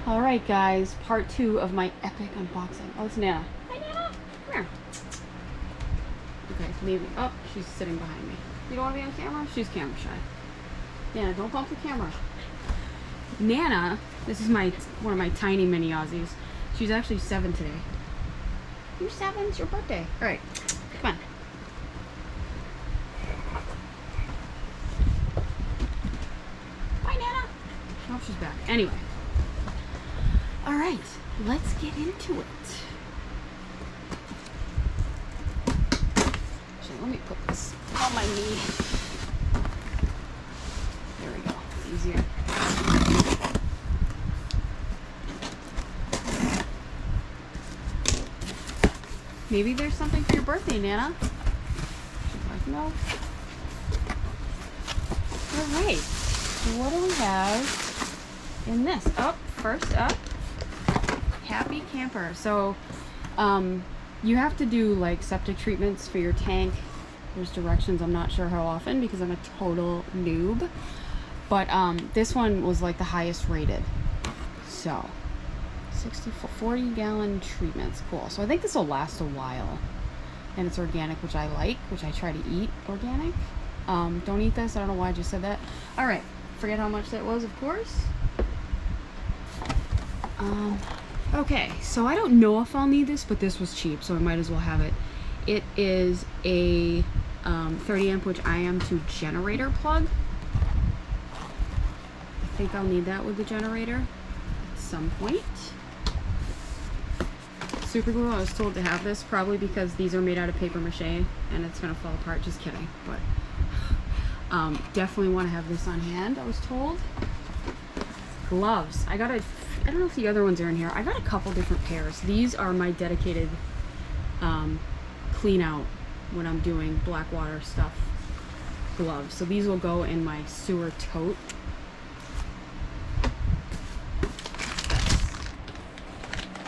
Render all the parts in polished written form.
Alright guys, part 2 of my epic unboxing. Oh, it's Nana. Hi Nana! Come here. Okay, maybe. Oh, she's sitting behind me. You don't want to be on camera? She's camera shy. Nana, don't bump the camera. Nana, this is one of my tiny mini Aussies. She's actually 7 today. You're 7? It's your birthday. Alright, come on. Bye Nana! Oh, she's back. Anyway. Alright, let's get into it. Actually, let me put this on my knee. There we go. Easier. Maybe there's something for your birthday, Nana. Like, no. Alright, so what do we have in this? First up. Happy camper. So you have to do like septic treatments for your tank. There's directions. I'm not sure how often because I'm a total noob, but this one was like the highest rated. So 40 gallon treatments. Cool. So I think this will last a while, and it's organic, which I like, which I try to eat organic. Don't eat this. I don't know why I just said that. All right, forget how much that was, of course. Okay, so I don't know if I'll need this, but this was cheap, so I might as well have it. It is a 30 amp, which I am to generator plug. I think I'll need that with the generator at some point. Super glue, I was told to have this, probably because these are made out of paper mache, and it's gonna fall apart. Just kidding, but definitely want to have this on hand, I was told. Gloves. I don't know if the other ones are in here. I got a couple different pairs. These are my dedicated clean out when I'm doing black water stuff gloves. So these will go in my sewer tote.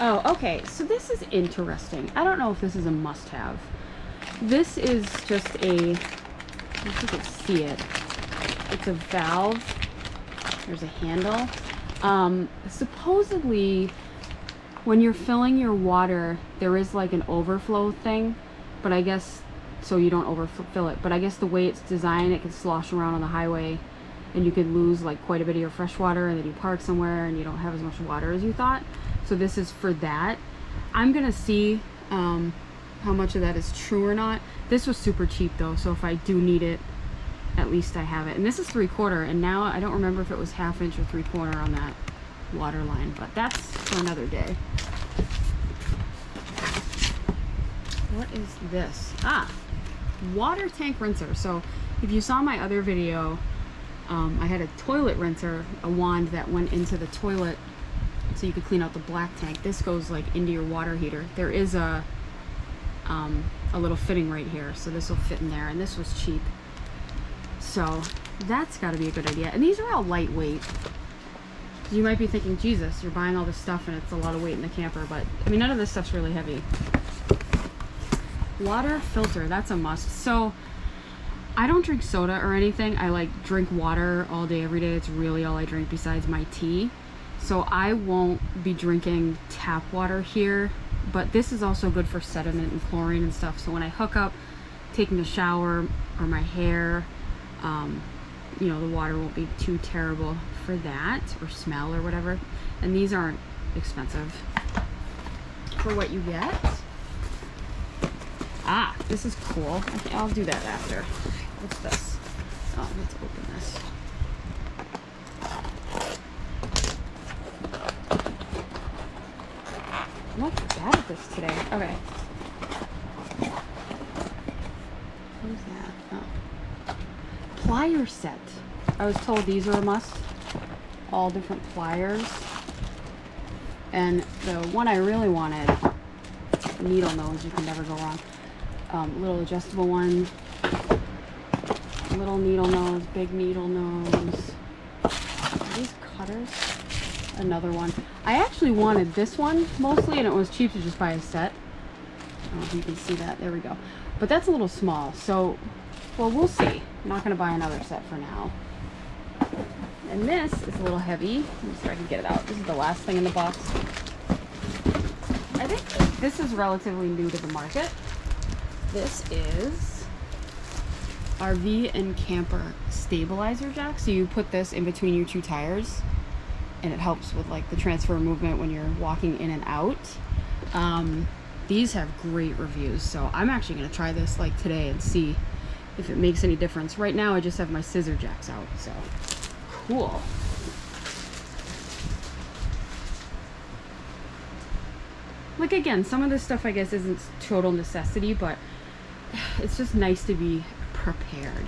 Oh, okay. So this is interesting. I don't know if this is a must-have. This is just a, I don't know if you can see it. It's a valve. There's a handle. Supposedly when you're filling your water, there is like an overflow thing, but I guess, so you don't overfill it, but I guess the way it's designed, it can slosh around on the highway and you could lose like quite a bit of your fresh water, and then you park somewhere and you don't have as much water as you thought. So this is for that. I'm gonna see how much of that is true or not. This was super cheap though, so if I do need it, at least I have it. And this is 3/4, and now I don't remember if it was 1/2 inch or 3/4 on that water line, but that's for another day. What is this? Water tank rinser. So if you saw my other video, I had a toilet rinser, a wand that went into the toilet so you could clean out the black tank. This goes like into your water heater. There is a little fitting right here, so this will fit in there, and this was cheap. So that's got to be a good idea. And these are all lightweight. You might be thinking, Jesus, you're buying all this stuff and it's a lot of weight in the camper, but I mean, none of this stuff's really heavy. Water filter, that's a must. So I don't drink soda or anything. I like drink water all day, every day. It's really all I drink besides my tea. So I won't be drinking tap water here, but this is also good for sediment and chlorine and stuff. So when I hook up, taking a shower or my hair, you know, the water won't be too terrible for that, or smell or whatever. And these aren't expensive for what you get. This is cool. I'll do that after. What's this? Oh, let's open this. I'm not bad at this today. Okay. What is that? Oh. Plier Set. I was told these are a must. All different pliers. And the one I really wanted, needle nose, you can never go wrong. Little adjustable one. Little needle nose, big needle nose. Are these cutters? Another one. I actually wanted this one mostly, and it was cheap to just buy a set. I don't know if you can see that. There we go. But that's a little small, so, well, we'll see. I'm not going to buy another set for now. And this is a little heavy. Let me see if I can get it out. This is the last thing in the box. I think this is relatively new to the market. This is RV and camper stabilizer jack. So you put this in between your two tires and it helps with like the transfer of movement when you're walking in and out. These have great reviews, so I'm actually going to try this like today and see if it makes any difference. Right now I just have my scissor jacks out, so cool. Like again, some of this stuff I guess isn't total necessity, but it's just nice to be prepared.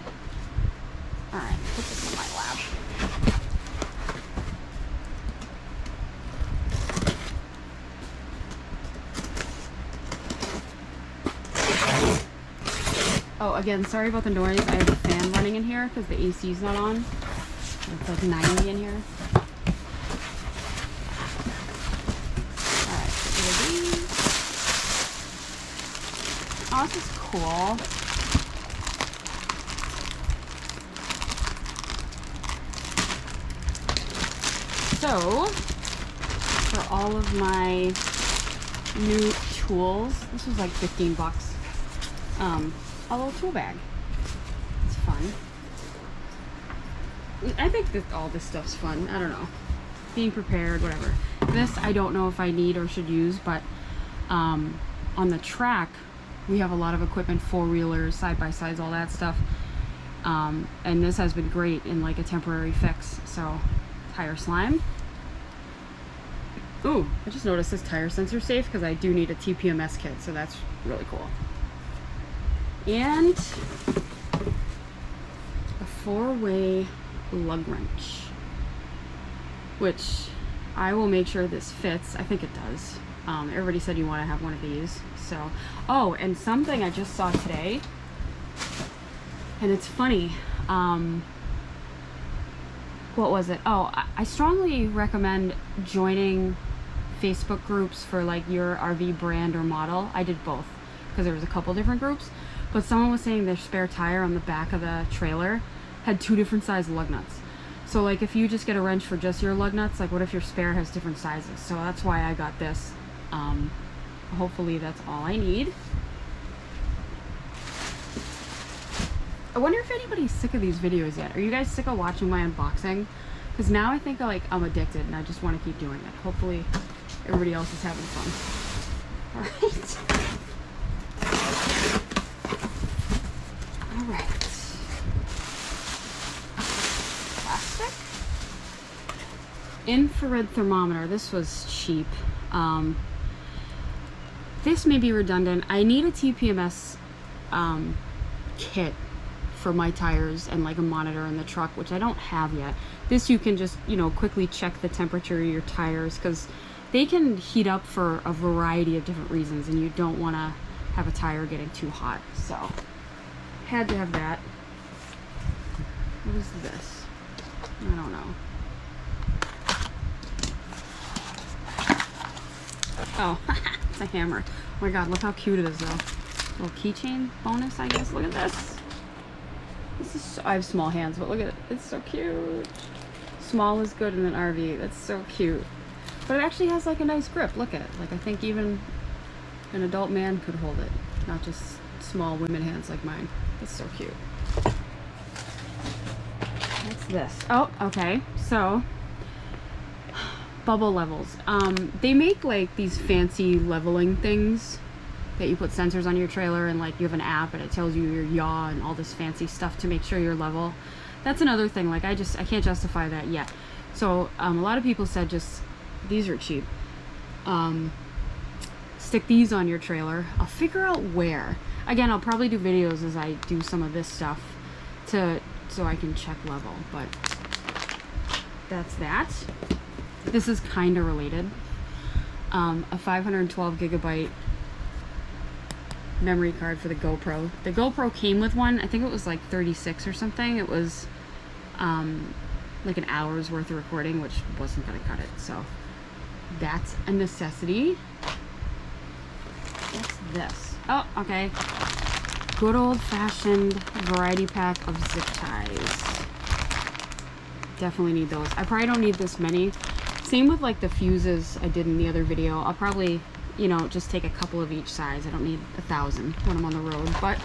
Alright, put this in my lap. Oh, again, sorry about the noise. I have a fan running in here because the AC's not on. It's like 90 in here. Alright, get rid of these. Oh, this is cool. So, for all of my new tools, this was like 15 bucks. A little tool bag. It's fun. I think that all this stuff's fun. I don't know. Being prepared, whatever. This I don't know if I need or should use, but on the track we have a lot of equipment, four-wheelers, side-by-sides, all that stuff. And this has been great in like a temporary fix. So, tire slime. Ooh, I just noticed this tire sensor safe because I do need a TPMS kit, so that's really cool. And a 4-way lug wrench, which I will make sure this fits. I think it does. Everybody said you want to have one of these. So, oh, and something I just saw today, and it's funny. What was it? Oh, I strongly recommend joining Facebook groups for like your RV brand or model. I did both because there was a couple different groups. But someone was saying their spare tire on the back of the trailer had 2 different size lug nuts. So like if you just get a wrench for just your lug nuts, like what if your spare has different sizes? So that's why I got this. Hopefully that's all I need. I wonder if anybody's sick of these videos yet. Are you guys sick of watching my unboxing? Because now I think I'm addicted and I just want to keep doing it. Hopefully everybody else is having fun. Alright. Alright. Plastic. Infrared thermometer. This was cheap. This may be redundant. I need a TPMS kit for my tires and like a monitor in the truck, which I don't have yet. This you can just, quickly check the temperature of your tires because they can heat up for a variety of different reasons and you don't want to have a tire getting too hot. So, had to have that. What is this? I don't know. Oh, it's a hammer. Oh my god, look how cute it is though. Little keychain bonus, I guess. Look at this. This is so, I have small hands, but look at it. It's so cute. Small is good in an RV. That's so cute. But it actually has like a nice grip. Look at it. Like I think even an adult man could hold it. Not just small women hands like mine. It's so cute. What's this? Oh, okay. So, bubble levels. They make like these fancy leveling things that you put sensors on your trailer and like you have an app and it tells you your yaw and all this fancy stuff to make sure you're level. That's another thing. Like I can't justify that yet. So a lot of people said just, these are cheap. Stick these on your trailer. I'll figure out where. Again, I'll probably do videos as I do some of this stuff so I can check level, but that's that. This is kind of related. A 512 gigabyte memory card for the GoPro. The GoPro came with one. I think it was like 36 or something. It was like an hour's worth of recording, which wasn't gonna cut it. So that's a necessity. What's this? Oh, okay. Good old-fashioned variety pack of zip ties. definitely need those. I probably don't need this many. Same with like the fuses I did in the other video. I'll probably, you know, just take a couple of each size. I don't need 1,000 when I'm on the road, but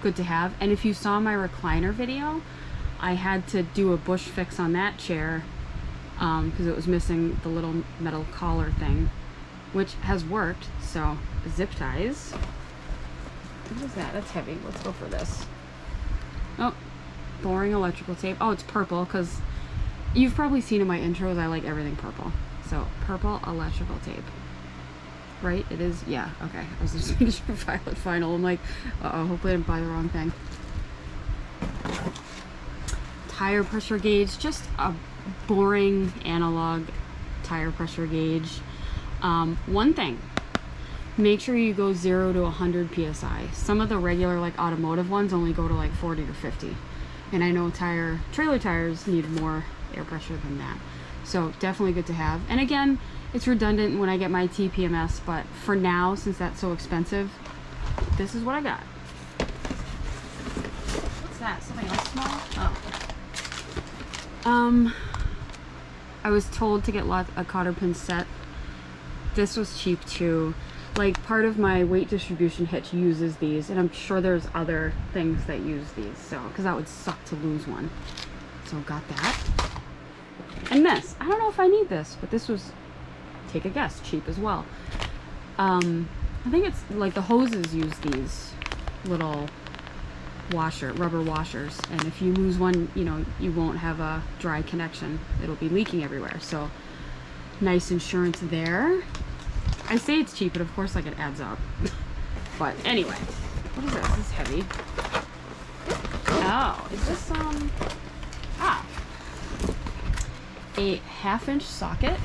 good to have. And if you saw my recliner video, I had to do a bush fix on that chair because it was missing the little metal collar thing, which has worked. So zip ties. What is that? That's heavy. Let's go for this. Oh, boring electrical tape. Oh, it's purple because you've probably seen in my intros I like everything purple. So purple electrical tape. Right? It is? Yeah. Okay. I was just making sure Violet Final. I'm like, uh-oh, hopefully I didn't buy the wrong thing. Tire pressure gauge. Just a boring analog tire pressure gauge. One thing. Make sure you go 0 to 100 psi. Some of the regular like automotive ones only go to like 40 to 50. And I know trailer tires need more air pressure than that. So definitely good to have. And again, it's redundant when I get my TPMS, but for now, since that's so expensive, this is what I got. What's that? Something else small? Oh. I was told to get a cotter pin set. This was cheap too. Like part of my weight distribution hitch uses these, and I'm sure there's other things that use these. So, because that would suck to lose one. So got that. And this. I don't know if I need this, but this was, take a guess, cheap as well. I think it's like the hoses use these little rubber washers, and if you lose one, you know, you won't have a dry connection. It'll be leaking everywhere. So nice insurance there. I say it's cheap, but of course like it adds up. But anyway, what is this? This is heavy. Oh, is this a 1/2-inch socket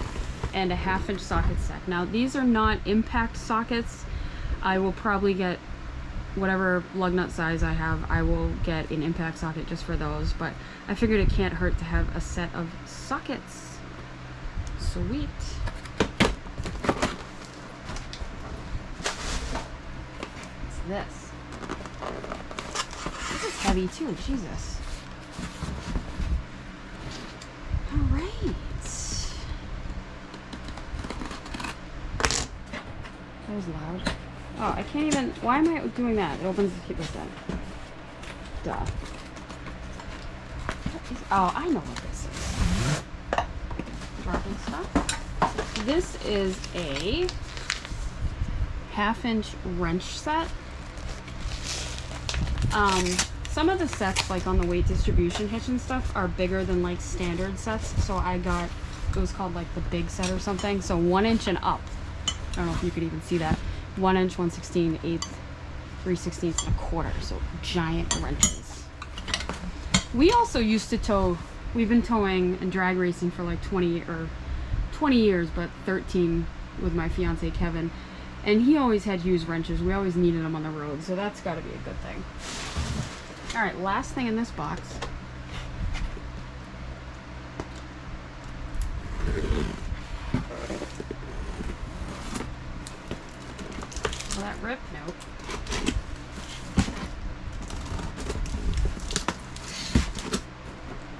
and a 1/2-inch socket set. Now these are not impact sockets. I will probably get whatever lug nut size I have. I will get an impact socket just for those, but I figured it can't hurt to have a set of sockets. Sweet. What's this? This is heavy too, Jesus. All right. That was loud. Oh, I can't even, why am I doing that? It opens the this in. Duh. Oh, I know what this is. Dropping stuff. This is a 1/2-inch wrench set. Some of the sets, like on the weight distribution hitch and stuff, are bigger than like standard sets. So I got, it was called like the big set or something. So 1 inch and up. I don't know if you could even see that. 1 inch, 1/16, 1/8, 3/16 and a quarter. So giant wrenches. We also used to tow, we've been towing and drag racing for like 20 years, but 13 with my fiance Kevin. And he always had used wrenches. We always needed them on the road. So that's got to be a good thing. All right, last thing in this box. Will that rip? Nope.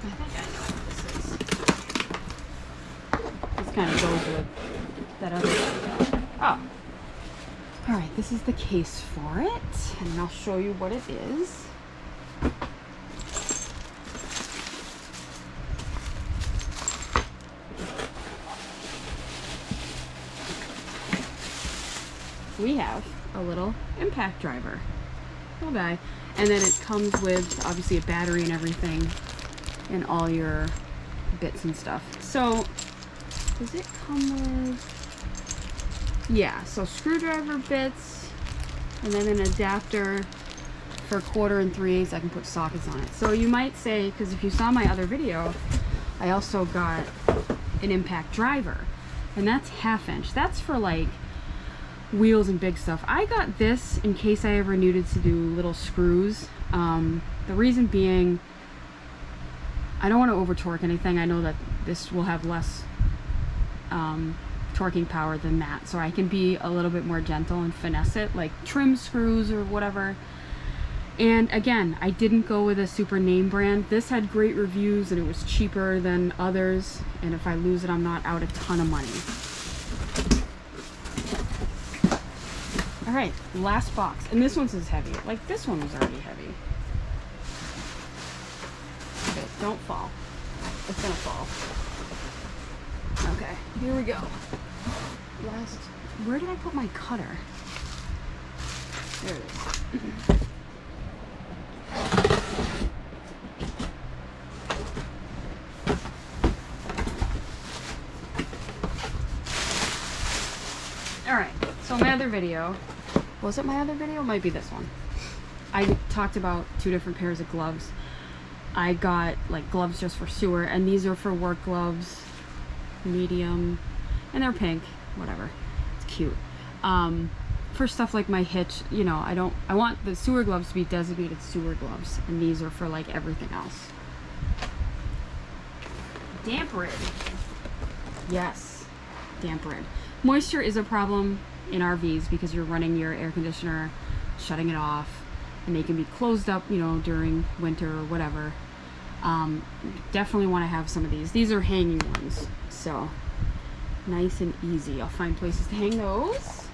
I think I know what this is. This kind of goes with that other thing. Oh. Alright, this is the case for it. And I'll show you what it is. We have a little impact driver. Little guy. And then it comes with obviously a battery and everything and all your bits and stuff. So does it come with, yeah, so screwdriver bits and then an adapter for 1/4 and 3/8. I can put sockets on it. So you might say, because if you saw my other video, I also got an impact driver, and that's 1/2 inch. That's for like wheels and big stuff. I got this in case I ever needed to do little screws. The reason being, I don't want to over torque anything. I know that this will have less torquing power than that, so I can be a little bit more gentle and finesse it, like trim screws or whatever. And again, I didn't go with a super name brand. This had great reviews and it was cheaper than others. And if I lose it, I'm not out a ton of money. All right, last box. And this one's is heavy. Like this one was already heavy. Okay, don't fall. It's gonna fall. Okay, here we go. Last, where did I put my cutter? There it is. Alright, so my other video, was it my other video? It might be this one. I talked about 2 different pairs of gloves. I got like gloves just for sewer, and these are for work gloves, medium, and they're pink, whatever. It's cute. For stuff like my hitch, you know, I want the sewer gloves to be designated sewer gloves, and these are for like everything else. Damp rid. Yes, damp rid. Moisture is a problem in RVs because you're running your air conditioner, shutting it off, and they can be closed up, you know, during winter or whatever. Definitely want to have some of these. These are hanging ones, so nice and easy. I'll find places to hang those.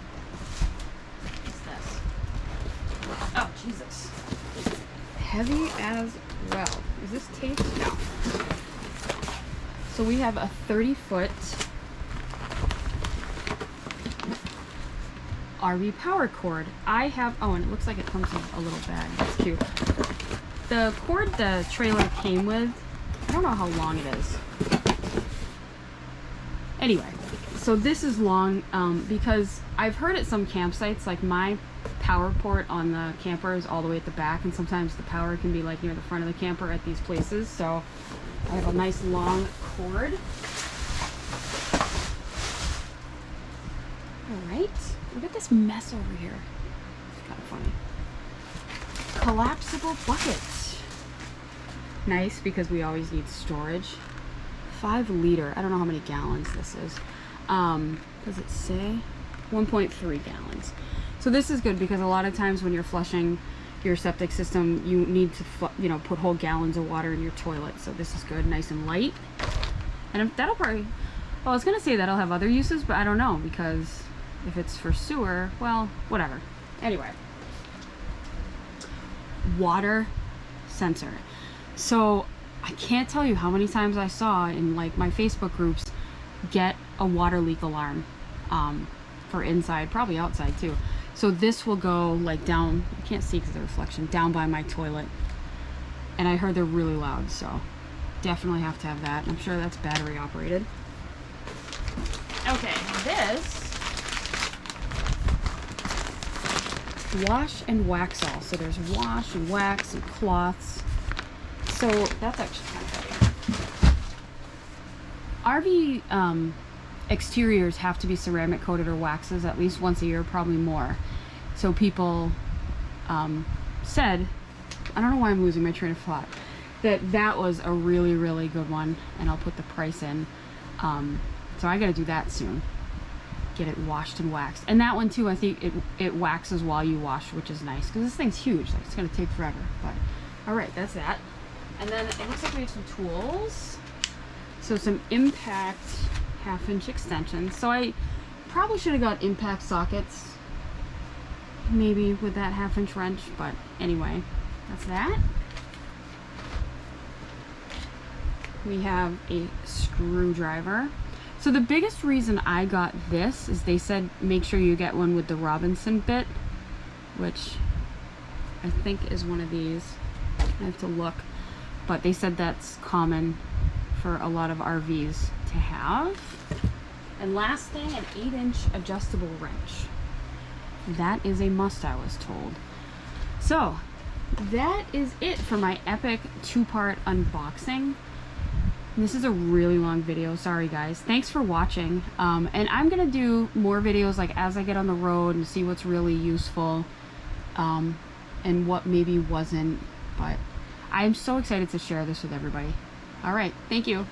What's this? Oh, Jesus. Heavy as well. Is this tape? No. So we have a 30-foot RV power cord. I have, oh, and it looks like it comes in a little bag. That's cute. The cord the trailer came with, I don't know how long it is. Anyway, so this is long because I've heard at some campsites, like my power port on the camper is all the way at the back, and sometimes the power can be like near the front of the camper at these places. So I have a nice long cord. All right. Look at this mess over here. It's kind of funny. Collapsible buckets. Nice because we always need storage. 5 liter. I don't know how many gallons this is. Does it say? 1.3 gallons. So this is good because a lot of times when you're flushing your septic system, you need to, you know, put whole gallons of water in your toilet. So this is good, nice and light. And that'll probably, well, I was gonna say that'll have other uses, but I don't know because if it's for sewer, well, whatever. Anyway, water sensor. So I can't tell you how many times I saw in like my Facebook groups get a water leak alarm for inside, probably outside too. So this will go like down, you can't see because of the reflection, down by my toilet. And I heard they're really loud, so definitely have to have that. I'm sure that's battery operated. Okay, this wash and wax all. So there's wash and wax and cloths. So that's actually kind of heavy. RV exteriors have to be ceramic coated or waxes at least once a year, probably more. So people said, I don't know why I'm losing my train of thought, that was a really, really good one, and I'll put the price in. So I gotta do that soon. Get it washed and waxed. And that one too, I think it waxes while you wash, which is nice because this thing's huge. Like, it's gonna take forever. But all right, that's that. And then it looks like we have some tools. So some impact 1/2-inch extensions. So I probably should have got impact sockets, maybe with that 1/2-inch wrench. But anyway, that's that. We have a screwdriver. So the biggest reason I got this is they said make sure you get one with the Robinson bit, which I think is one of these. I have to look, but they said that's common for a lot of RVs to have. And last thing, an 8-inch adjustable wrench. That is a must, I was told. So that is it for my epic 2-part unboxing. This is a really long video, sorry guys. Thanks for watching. And I'm gonna do more videos like as I get on the road and see what's really useful and what maybe wasn't, but I'm so excited to share this with everybody. All right, thank you.